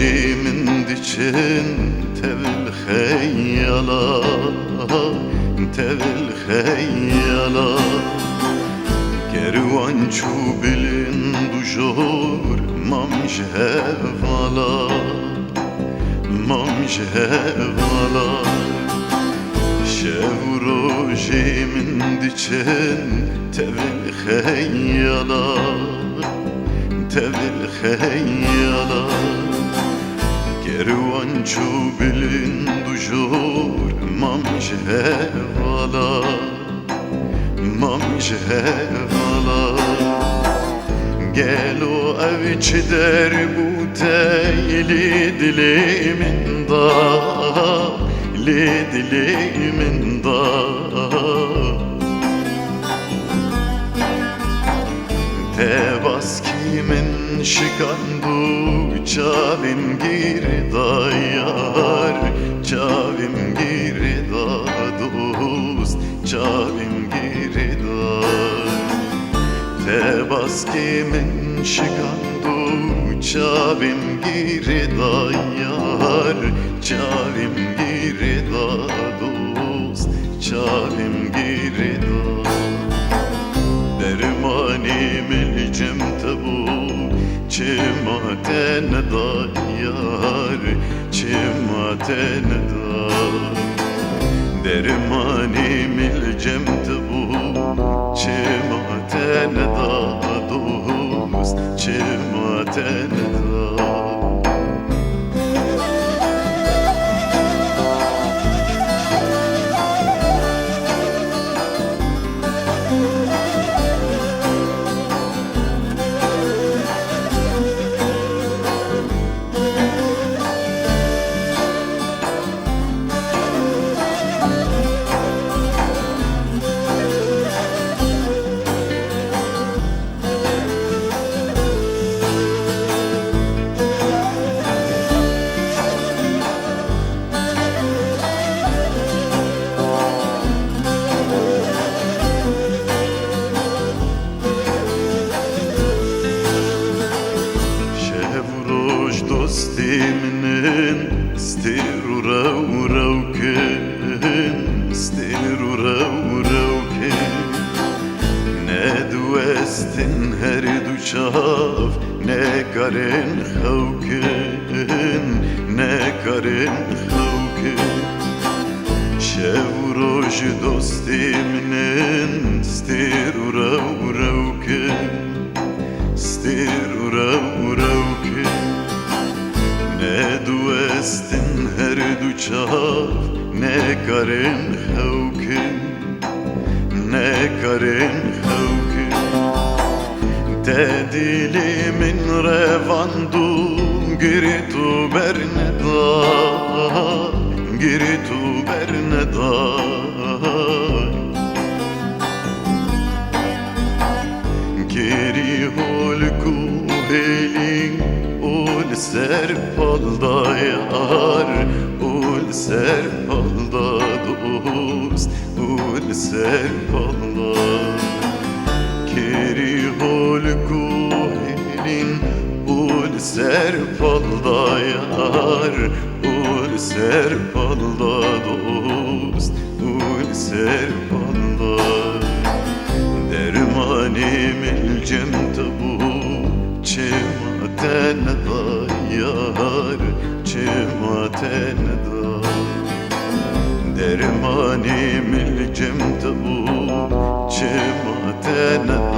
من دچن تول خیالا تول خیالا کروان چوبلن دوجور مامش هوالا مامش هوالا شو روجي من دچن تول خیالا تول خیالا کروان چوبلن دوجور مامش هوالا مامش هوالا گلو اوچ در بوتیلی دلی من دا دلی من دا تباس کی من شکندو چاویم گیر دا یار چاویم گیر دا دوست چاویم گیر دا تباس کی من شکندو چاویم گیر دا یار چاویم گیر دا دوست چاویم گیر دا درمانی ملجم تبو چما تن دا یار چما تن دا درمانی ملجم تبو چما تن دا دوست چما تن دا دوستیمنن ستیرو رو رو کن ستیرو رو رو کن ندوستن هر دو چاف نکارن خوکن نکارن خوکن شو روش دوستیمنن ستیرو رو رو کن ستیرو رو رو کن ندوستن هر دو چاف نکارن خوکن نکارن خوکن تدیلی من رواندو گری تو برندا گری تو برندا گری هولکو هلین ول serpalda yar ul serpalda dost ul serpalda keri hol kuherin ul serpalda yar ul serpalda dost ul serpalda dermanim ilcem tabu çema teneda yar çema teneda dermanim ilcem tabu çema teneda